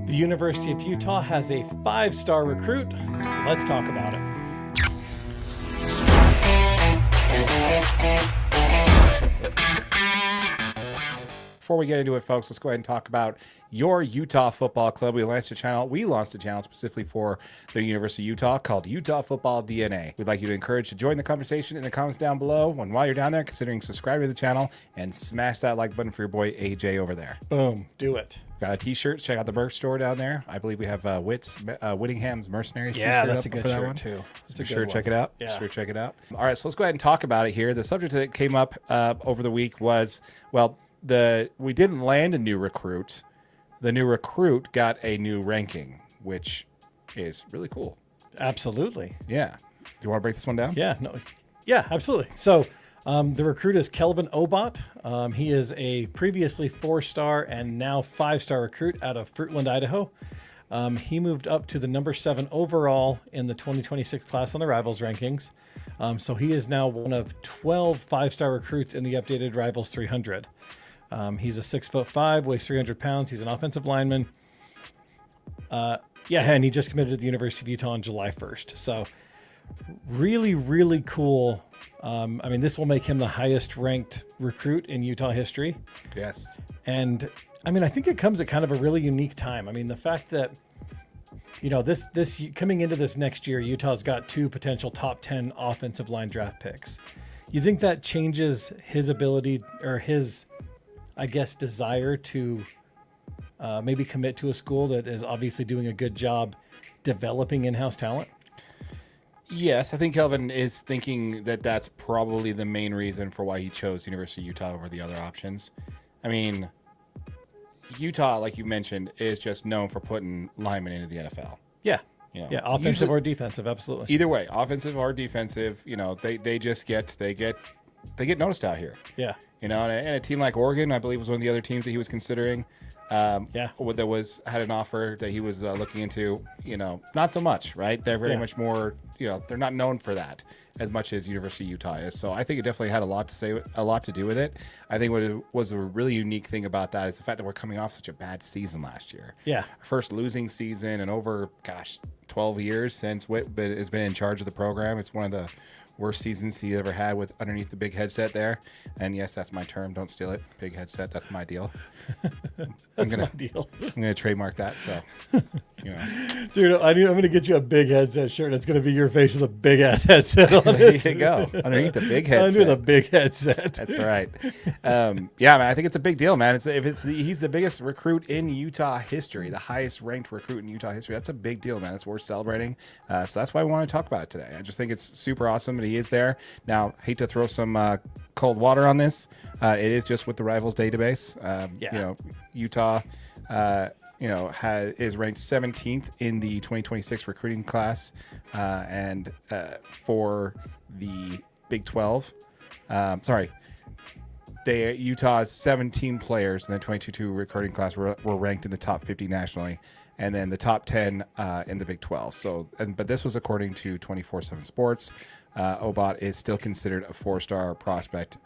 The University of Utah has a 5-star recruit. Let's talk about it. Before we get into it, folks, let's go ahead and talk about your Utah Football Club. We launched a channel specifically for the University of Utah called Utah Football DNA. We'd like you to encourage to join the conversation in the comments down below. And while you're down there, considering subscribing to the channel and smash that like button for your boy AJ over there. Boom, do it. Got a t-shirt. Check out the merch store down there. I believe we have Whittingham's Mercenaries. Yeah, that's a good shirt too. Check it out. Yeah. Be sure check it out. All right, so let's go ahead and talk about it here. The subject that came up over the week was, well, we didn't land a new recruit. The new recruit got a new ranking, which is really cool. Absolutely. Yeah. Do you want to break this one down? Yeah, absolutely. So the recruit is Kelvin Obot. He is a previously 4-star and now 5-star recruit out of Fruitland, Idaho. He moved up to the number 7 overall in the 2026 class on the Rivals rankings. So he is now one of 12 5-star recruits in the updated Rivals 300. He's a 6'5", weighs 300 pounds. He's an offensive lineman. And he just committed to the University of Utah on July 1st. So really, really cool. This will make him the highest ranked recruit in Utah history. Yes. And I think it comes at kind of a really unique time. The fact that, this coming into this next year, Utah's got 2 potential top 10 offensive line draft picks. You think that changes his ability or his, desire to maybe commit to a school that is obviously doing a good job developing in-house talent? Yes, I think Kelvin is thinking that that's probably the main reason for why he chose University of Utah over the other options. Utah, like you mentioned, is just known for putting linemen into the NFL. Yeah. Offensive or defensive, absolutely. Either way, offensive or defensive, they get noticed out here. Yeah. And a team like Oregon, I believe, was one of the other teams that he was considering. Had an offer that he was looking into. Not so much, right? They're very much more. They're not known for that as much as University of Utah is. So I think it definitely had a lot to do with it. I think what was a really unique thing about that is the fact that we're coming off such a bad season last year. Yeah, first losing season in over 12 years since Whit has been in charge of the program. It's one of the worst seasons he ever had with underneath the big headset there. And yes, that's my term. Don't steal it. Big headset. That's my deal. My deal. I'm going to trademark that. So, Dude, I'm going to get you a big headset shirt. It's going to be your face with a big ass headset on there it. There you go. Underneath the big headset. Under the big headset. That's right. Man, I think it's a big deal, man. He's the biggest recruit in Utah history, the highest ranked recruit in Utah history. That's a big deal, man. It's worth celebrating. So that's why we want to talk about it today. I just think it's super awesome that he is there. Now, hate to throw some cold water on this. It is just with the Rivals database. Utah, is ranked 17th in the 2026 recruiting class, and for the Big-12. Utah's 17 players in the 2022 recruiting class were ranked in the top 50 nationally, and then the top 10 in the Big-12. So, but this was according to 24/7 Sports. Obot is still considered a 4-star prospect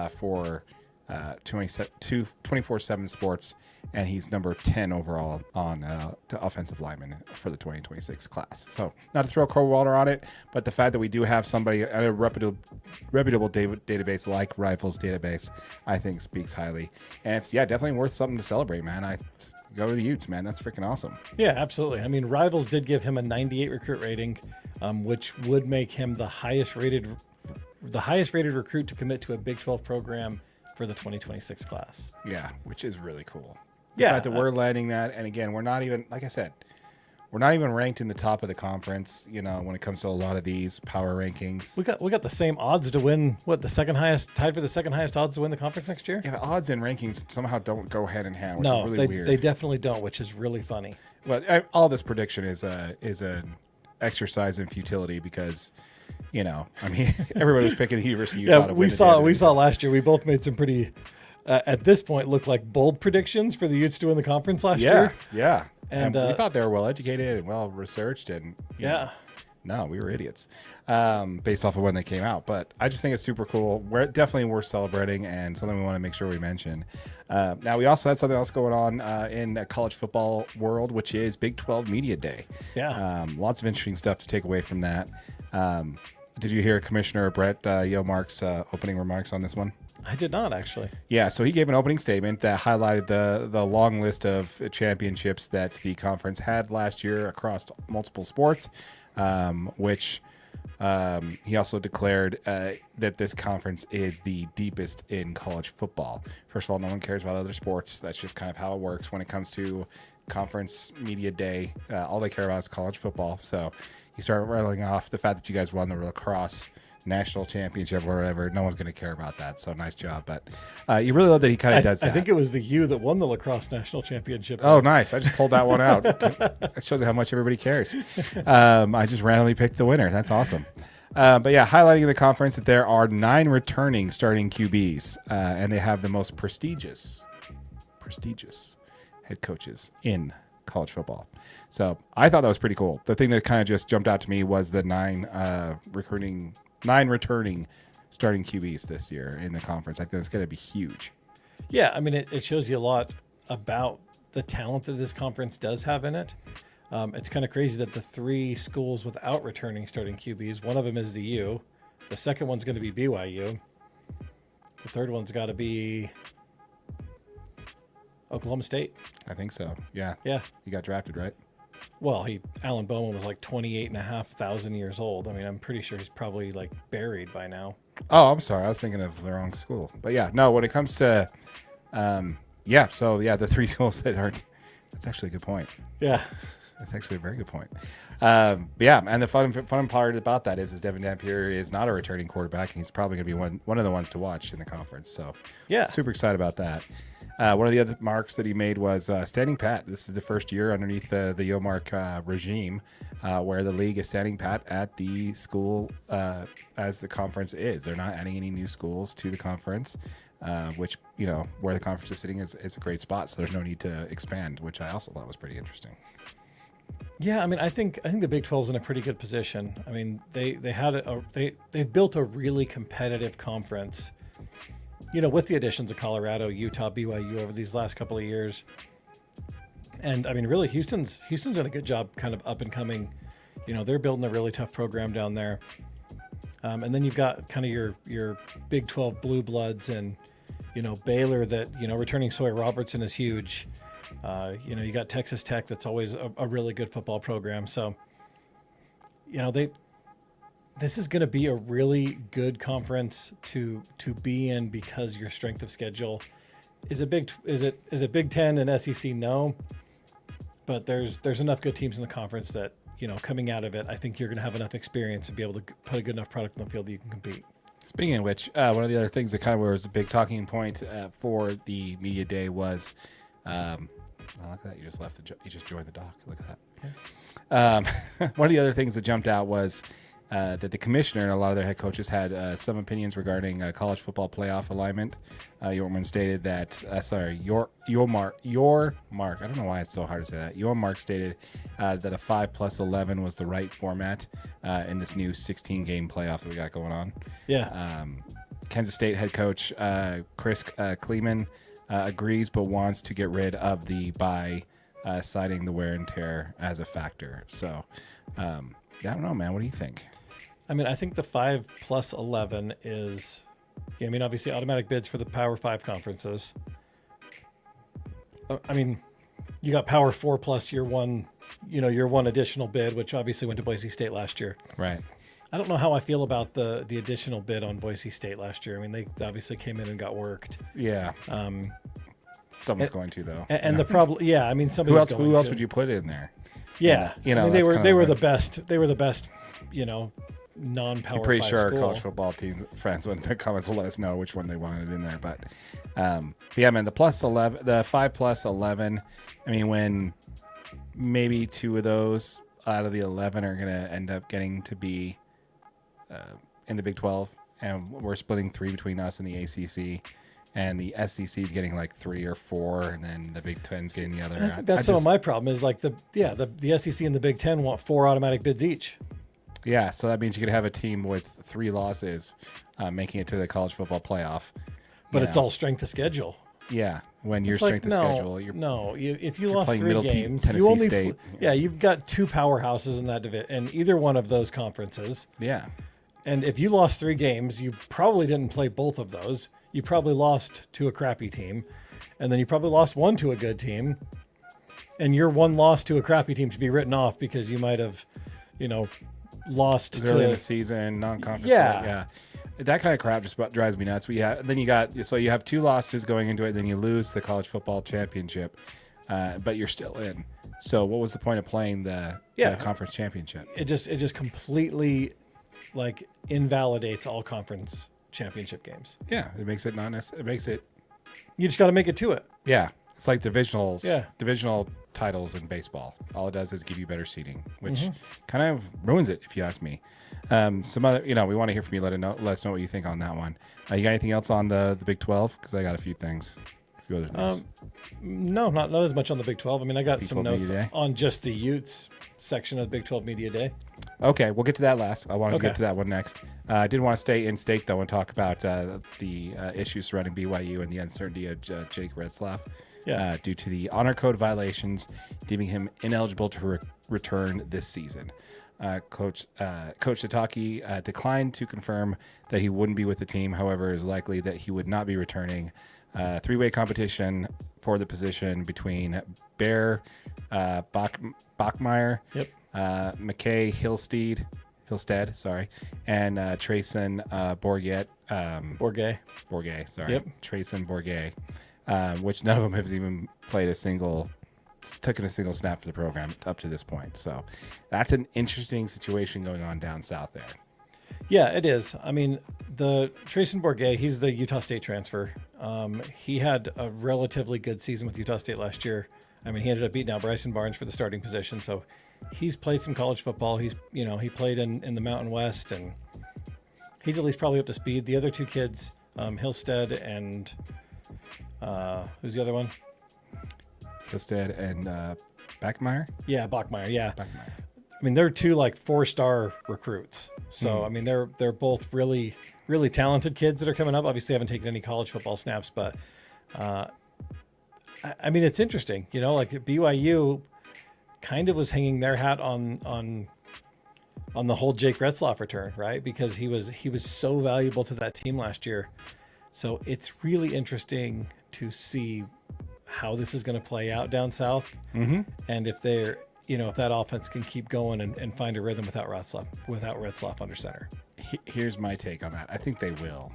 for 24/7 Sports, and he's number 10 overall on the offensive lineman for the 2026 class. So not to throw cold water on it, but the fact that we do have somebody at a reputable database like Rivals database, I think speaks highly. And it's definitely worth something to celebrate, man. I go to the Utes, man. That's freaking awesome. Yeah, absolutely. Rivals did give him a 98 recruit rating, which would make him the highest rated recruit to commit to a Big 12 program for the 2026 class. Yeah, which is really cool. The fact that we're landing that, and again, we're not even, like I said, we're not even ranked in the top of the conference, when it comes to a lot of these power rankings. We got the same odds to win, tied for the second highest odds to win the conference next year? Yeah, odds and rankings somehow don't go hand in hand, which is really weird. They definitely don't, which is really funny. Well, all this prediction is an exercise in futility because everybody was picking the University of Utah to win. We saw last year. We both made some pretty, at this point, look like bold predictions for the Utes to win the conference last year. Yeah, and we thought they were well educated and well researched, and no, we were idiots, based off of when they came out. But I just think it's super cool. We're definitely worth celebrating and something we want to make sure we mention. Now, we also had something else going on in the college football world, which is Big 12 Media Day. Yeah. Lots of interesting stuff to take away from that. Did you hear Commissioner Brett Yeomark's opening remarks on this one? I did not, actually. Yeah, so he gave an opening statement that highlighted the long list of championships that the conference had last year across multiple sports, which he also declared that this conference is the deepest in college football. First of all, no one cares about other sports. That's just kind of how it works when it comes to conference media day. All they care about is college football. So you start rattling off the fact that you guys won the lacrosse national championship or whatever. No one's going to care about that. So nice job. But you really love that he kind of does that. I think it was the U that won the lacrosse national championship. Oh, nice. I just pulled that one out. It shows you how much everybody cares. I just randomly picked the winner. That's awesome. But yeah, highlighting in the conference that there are 9 returning starting QBs, and they have the most prestigious head coaches in college football. So I thought that was pretty cool. The thing that kind of just jumped out to me was the 9 returning starting QBs this year in the conference. I think that's going to be huge. Yeah, I mean, it shows you a lot about the talent that this conference does have in it. It's kind of crazy that the 3 schools without returning starting QBs, one of them is the U. The second one's going to be BYU. The third one's got to be Oklahoma State. I think so. Yeah. Yeah. He got drafted, right? Well, Alan Bowman was like 28,500 years old. I mean, I'm pretty sure he's probably like buried by now. Oh, I'm sorry. I was thinking of the wrong school. But yeah, no, when it comes to, the 3 schools that aren't, that's actually a good point. Yeah. That's actually a very good point. But yeah, and the fun part about that is Devin Dampier is not a returning quarterback, and he's probably going to be one of the ones to watch in the conference. So yeah, super excited about that. One of the other marks that he made was standing pat. This is the first year underneath the Yeomark regime where the league is standing pat at the school as the conference is. They're not adding any new schools to the conference, which, where the conference is sitting is a great spot. So there's no need to expand, which I also thought was pretty interesting. Yeah, I mean, I think the Big 12 is in a pretty good position. I mean, they've built a really competitive conference. With the additions of Colorado, Utah, BYU over these last couple of years. And I mean, really, Houston's done a good job kind of up and coming. They're building a really tough program down there. And then you've got kind of your Big 12 blue bloods and, Baylor that, returning Sawyer Robertson is huge. You got Texas Tech that's always a really good football program. So, this is going to be a really good conference to be in because your strength of schedule is it Big 10 and SEC? No, but there's enough good teams in the conference that coming out of it, I think you're going to have enough experience to be able to put a good enough product on the field that you can compete. Speaking of which, one of the other things that kind of was a big talking point for the media day was, look at that, you just joined the dock. Look at that. Yeah. One of the other things that jumped out was that the commissioner and a lot of their head coaches had some opinions regarding college football playoff alignment. Yormark stated that, Yormark, I don't know why it's so hard to say that. Yormark stated that a 5+11 was the right format in this new 16-game playoff that we got going on. Yeah. Kansas State head coach Chris Kleeman agrees but wants to get rid of the bye, citing the wear and tear as a factor. So, I don't know, man. What do you think? I mean, I think the 5+11 is, obviously automatic bids for the Power 5 conferences. I mean, you got Power 4 plus your one additional bid, which obviously went to Boise State last year. Right. I don't know how I feel about the additional bid on Boise State last year. I mean, they obviously came in and got worked. Yeah. Someone's going to, though. And the problem, yeah, I mean, who else would you put in there? Yeah. I mean, they were the best. They were the best, non-Power 5 I'm pretty sure school. our college football team friends in the comments will let us know which one they wanted in there. But yeah, man, the 5+11. I mean, when maybe 2 of those out of the 11 are going to end up getting to be in the Big 12, and we're splitting 3 between us and the ACC. And the SEC is getting like 3 or 4, and then the Big 10's getting the other. I think that's some of my problem is like the SEC and the Big 10 want 4 automatic bids each. Yeah, so that means you could have a team with 3 losses making it to the college football playoff. But it's all strength of schedule. Yeah, when your strength of schedule, if you lost 3 games, Tennessee you only State. you've got 2 powerhouses in that division, in either one of those conferences. Yeah, and if you lost 3 games, you probably didn't play both of those. You probably lost to a crappy team, and then you probably lost one to a good team. And your one loss to a crappy team should be written off because you might have, lost early in the season, non-conference. Yeah. That kind of crap just about drives me nuts. You have 2 losses going into it, then you lose the college football championship, but you're still in. So what was the point of playing the conference championship? It just completely invalidates all conference championship games. Yeah, it makes it You just got to make it to it. Yeah, it's like divisional titles in baseball. All it does is give you better seating, which kind of ruins it, if you ask me. Some other, we want to hear from you. Let us know what you think on that one. You got anything else on the Big-12? Because I got a few things. A few other things. No, not as much on the Big-12. I mean, I got some notes on just the Utes section of Big-12 Media Day. Okay, we'll get to that last. I want to get to that one next. I did want to stay in state, though, and talk about the issues surrounding BYU and the uncertainty of Jake Retzlaff due to the honor code violations, deeming him ineligible to return this season. Coach Sataki declined to confirm that he wouldn't be with the team. However, it is likely that he would not be returning. 3-way competition for the position between Bear, Bachmeyer, McKay Hillstead, and Trayson Bourget, sorry. Yep. Trayson Bourget, which none of them have even taken a single snap for the program up to this point. So that's an interesting situation going on down south there. Yeah, it is. I mean, the Trayson Bourget, he's the Utah State transfer. He had a relatively good season with Utah State last year. I mean, he ended up beating out Bryson Barnes for the starting position. So he's played some college football. He played in the Mountain West, and he's at least probably up to speed. The other 2 kids, Hillstead and who's the other one? Hillstead and Bachmeyer? Yeah, Bachmeyer, yeah. Bachmeyer. I mean, they're 2 4-star recruits. So, I mean, they're both really, really talented kids that are coming up. Obviously, haven't taken any college football snaps, but I mean, it's interesting. BYU kind of was hanging their hat on the whole Jake Retzlaff return, right? Because he was so valuable to that team last year. So it's really interesting to see how this is going to play out down south, and if they're if that offense can keep going and find a rhythm without Retzlaff under center. Here's my take on that. I think they will.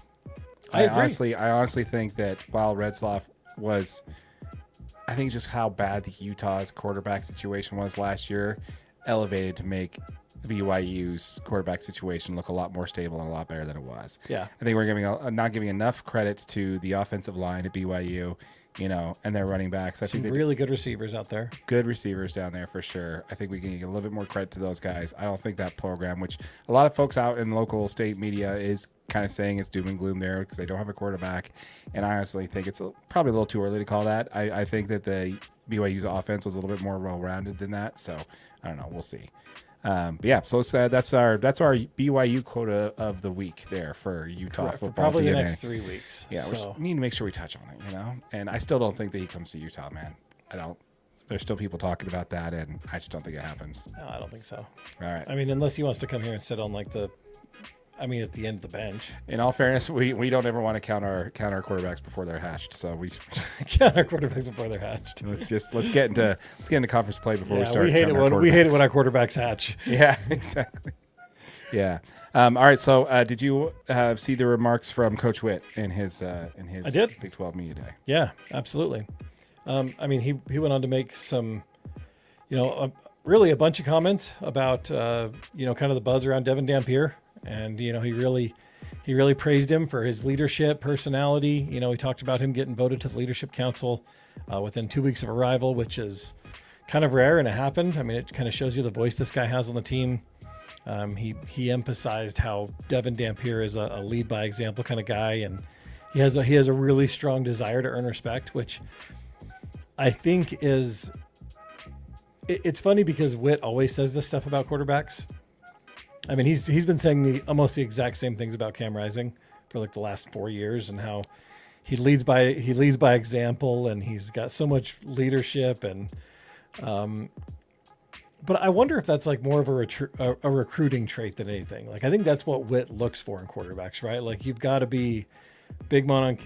I agree. I honestly think that while Retzlaff was, I think just how bad the Utah's quarterback situation was last year, elevated to make BYU's quarterback situation look a lot more stable and a lot better than it was. Yeah, I think we're not giving enough credits to the offensive line at BYU. And their running backs. I think really good receivers out there. Good receivers down there for sure. I think we can give a little bit more credit to those guys. I don't think that program, which a lot of folks out in local state media is kind of saying it's doom and gloom there because they don't have a quarterback. And I honestly think it's probably a little too early to call that. I think that the BYU's offense was a little bit more well-rounded than that. So I don't know. We'll see. But yeah, so that's our BYU quota of the week there for Utah football. For probably DNA. The next 3 weeks. Yeah, we need to make sure we touch on it, And I still don't think that he comes to Utah, man. I don't. There's still people talking about that, and I just don't think it happens. No, I don't think so. All right. I mean, unless he wants to come here and sit on at the end of the bench. In all fairness, we don't ever want to count our quarterbacks before they're hatched. So we count our quarterbacks before they're hatched. Let's get into conference play before we start. We hate it when our quarterbacks hatch. Yeah, exactly. Yeah. All right. So did you see the remarks from Coach Witt in his I did. Big-12 Media Day? Yeah, absolutely. I mean, he went on to make some, really a bunch of comments about kind of the buzz around Devin Dampier. And, he really praised him for his leadership, personality. He talked about him getting voted to the Leadership Council within 2 weeks of arrival, which is kind of rare, and it happened. I mean, it kind of shows you the voice this guy has on the team. He emphasized how Devin Dampier is a lead by example kind of guy, and he has a really strong desire to earn respect, which I think it's funny because Witt always says this stuff about quarterbacks. I mean, he's been saying almost the exact same things about Cam Rising for like the last 4 years, and how he leads by example, and he's got so much leadership. And but I wonder if that's like more of a recruiting trait than anything. Like, I think that's what Witt looks for in quarterbacks, right? Like, you've got to be big man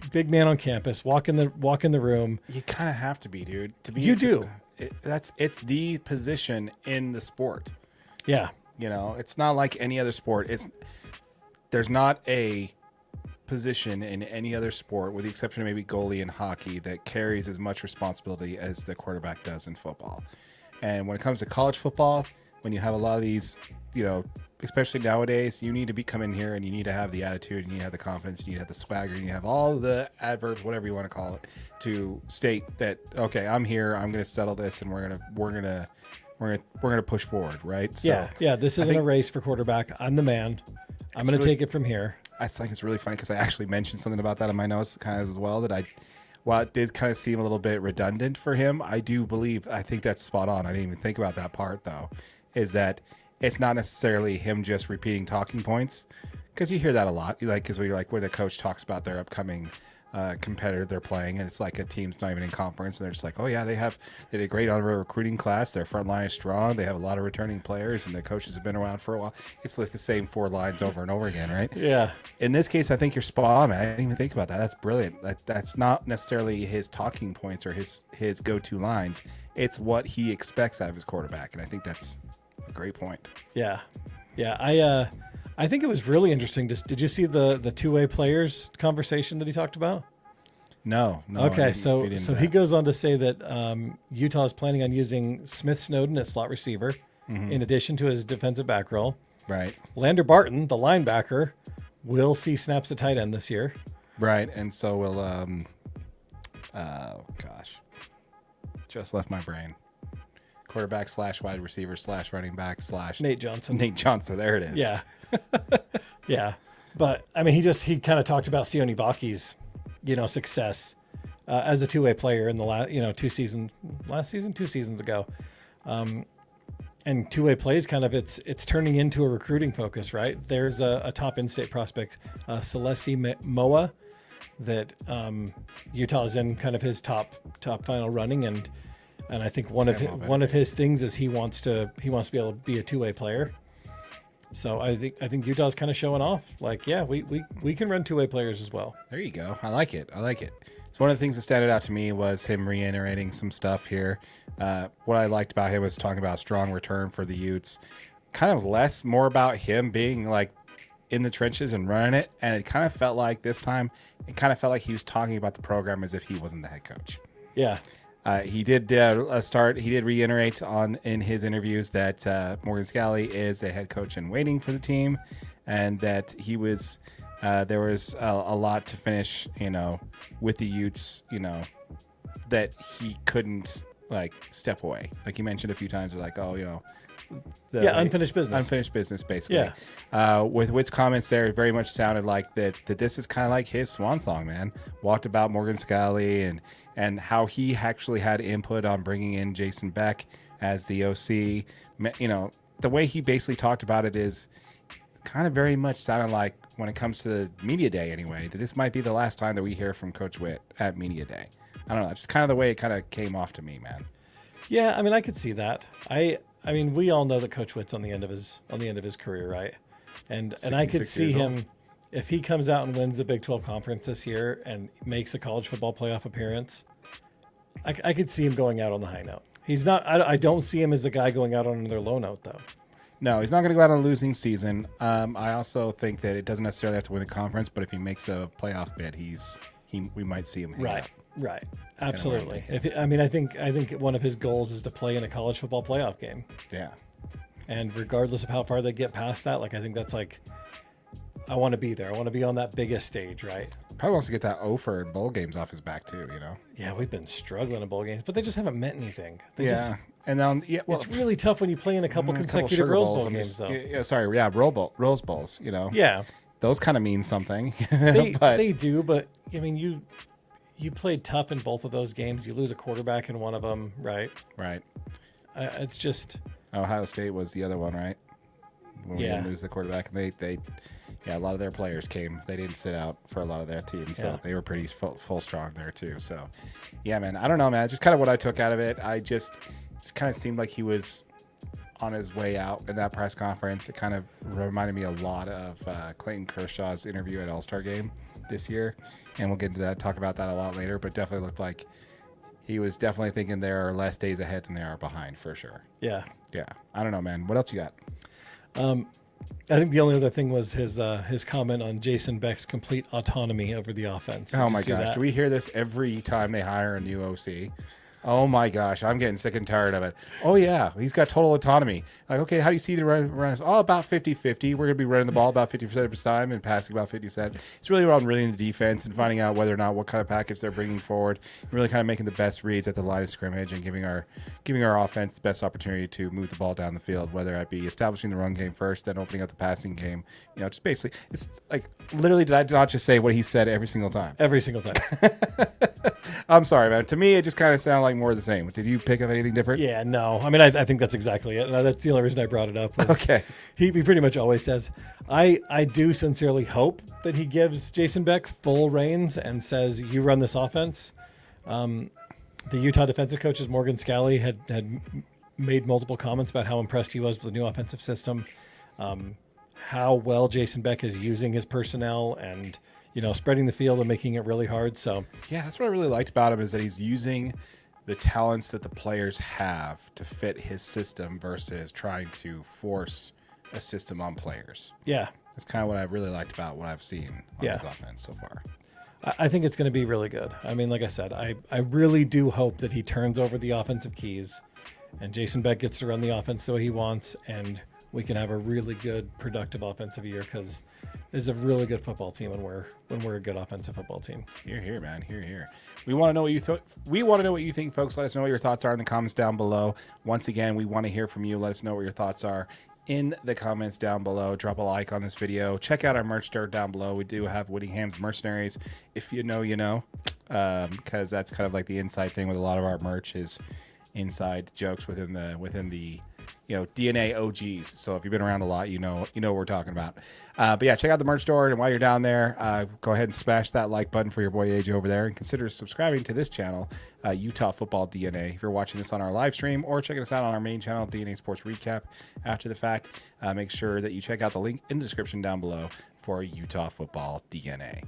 on campus, walk in the room. You kind of have to be, dude. To be, you do. It's the position in the sport. Yeah. You know, it's not like any other sport. There's not a position in any other sport, with the exception of maybe goalie in hockey, that carries as much responsibility as the quarterback does in football. And when it comes to college football, when you have a lot of these, you know, especially nowadays, you need to come in here and you need to have the attitude, you need to have the confidence, you need to have the swagger, you need to have all the adverbs, whatever you want to call it, to state that, okay, I'm here, I'm going to settle this, and we're gonna push forward, right? So yeah. This isn't a race for quarterback. I'm the man. I'm going to take it from here. I think it's really funny because I actually mentioned something about that in my notes kind of as well, that while it did kind of seem a little bit redundant for him, I think that's spot on. I didn't even think about that part, though, is that it's not necessarily him just repeating talking points, because you hear that a lot. Because when a coach talks about their upcoming competitor they're playing, and it's like a team's not even in conference, and they're just like, oh yeah, they did a great on a recruiting class, their front line is strong, they have a lot of returning players, and the coaches have been around for a while. It's like the same 4 lines over and over again, right? Yeah. In this case, I think you're spot on, man. I didn't even think about that. That's brilliant. That's not necessarily his talking points or his go-to lines. It's what he expects out of his quarterback, and I think that's a great point. Yeah. I think it was really interesting. Did you see the two-way players conversation that he talked about? No. Okay, so he goes on to say that Utah is planning on using Smith Snowden at slot receiver, in addition to his defensive back role. Right. Lander Barton, the linebacker, will see snaps at tight end this year. Right, and so will just left my brain. Quarterback / wide receiver / running back / Nate Johnson. There it is. Yeah. Yeah. But I mean, he kind of talked about Sione Vaki's, success as a two-way player in the 2 seasons ago. And two-way plays it's turning into a recruiting focus, right? There's a top in-state prospect, Celesi Moa, that Utah's in kind of his top final running, and I think one of his things is he wants to be able to be a two-way player. So I think Utah's kind of showing off. Like, yeah, we can run two-way players as well. There you go. I like it. So one of the things that stood out to me was him reiterating some stuff here. What I liked about him was talking about strong return for the Utes. Kind of more about him being like in the trenches and running it. And it kind of felt like this time, he was talking about the program as if he wasn't the head coach. Yeah. He did reiterate in his interviews that Morgan Scally is a head coach in waiting for the team, and that he was there was a lot to finish, with the Utes, that he couldn't step away. Like he mentioned a few times, like, unfinished business, basically. Yeah. With Witt's comments there, it very much sounded like that this is kind of like his swan song, man. Walked about Morgan Scally and how he actually had input on bringing in Jason Beck as the OC. The way he basically talked about it is kind of very much sounded like, when it comes to the media day anyway, that this might be the last time that we hear from Coach Witt at media day. I don't know, just kind of the way it kind of came off to me, man. Yeah, I mean, I could see that. I mean, we all know that Coach Witt's on the end of his career, right? And I could see him, if he comes out and wins the Big-12 conference this year and makes a college football playoff appearance, I could see him going out on the high note. He's not. I don't see him as a guy going out on another low note, though. No, he's not going to go out on a losing season. I also think that it doesn't necessarily have to win the conference, but if he makes a playoff bid, we might see him. Right. Absolutely. I think one of his goals is to play in a college football playoff game. Yeah. And regardless of how far they get past that, I think that's I want to be there. I want to be on that biggest stage, right? Probably wants to get that Ofer in bowl games off his back too, Yeah, we've been struggling in bowl games, but they just haven't meant anything. It's really tough when you play in a couple consecutive Rose Bowl games, though. Rose Bowls, Yeah. Those kind of mean something. They do, but I mean, you played tough in both of those games. You lose a quarterback in one of them, right? Right. It's just... Ohio State was the other one, right? when we didn't lose the quarterback. And they a lot of their players came. They didn't sit out for a lot of their team, so they were pretty full strong there too. So, yeah, man, I don't know, man. Just kind of what I took out of it. I just kind of seemed like he was on his way out in that press conference. It kind of reminded me a lot of Clayton Kershaw's interview at All-Star Game this year, and we'll get into that, talk about that a lot later. But definitely looked like he was definitely thinking there are less days ahead than there are behind, for sure. Yeah. I don't know, man. What else you got? I think the only other thing was his comment on Jason Beck's complete autonomy over the offense. Oh my gosh, do we hear this every time they hire a new OC? Oh my gosh, I'm getting sick and tired of it. Oh yeah, he's got total autonomy. Like, okay, how do you see the run? Oh, about 50-50. We're going to be running the ball about 50% of the time and passing about 50%. It's really around reading the defense and finding out whether or not what kind of package they're bringing forward, and really kind of making the best reads at the line of scrimmage and giving our offense the best opportunity to move the ball down the field, whether it be establishing the run game first, then opening up the passing game. You know, just basically, it's like literally, did I not just say what he said every single time? Every single time. I'm sorry, man. To me, it just kind of sounded like more of the same. Did you pick up anything different? Yeah, no. I mean, I think that's exactly it. That's the only reason I brought it up. Okay. He pretty much always says, I do sincerely hope that he gives Jason Beck full reins and says, you run this offense. The Utah defensive coaches, Morgan Scalley, had made multiple comments about how impressed he was with the new offensive system, how well Jason Beck is using his personnel and, you know, spreading the field and making it really hard. So yeah, that's what I really liked about him, is that he's using the talents that the players have to fit his system versus trying to force a system on players. Yeah. That's kind of what I really liked about what I've seen on his offense so far. I think it's going to be really good. I mean, like I said, I really do hope that he turns over the offensive keys and Jason Beck gets to run the offense the way he wants, and we can have a really good, productive offensive year, because it's a really good football team when we're a good offensive football team. Here, man. Here. We want to know what you thought. We want to know what you think, folks. Let us know what your thoughts are in the comments down below. Once again, we want to hear from you. Let us know what your thoughts are in the comments down below. Drop a like on this video. Check out our merch store down below. We do have Whittingham's Mercenaries. If you know, you know, because that's kind of like the inside thing with a lot of our merch is inside jokes within the you know, DNA OGs. So if you've been around a lot, you know what we're talking about. But yeah, check out the merch store, and while you're down there, go ahead and smash that like button for your boy AJ over there, and consider subscribing to this channel, Utah Football DNA. If you're watching this on our live stream or checking us out on our main channel, DNA Sports Recap, after the fact, make sure that you check out the link in the description down below for Utah Football DNA.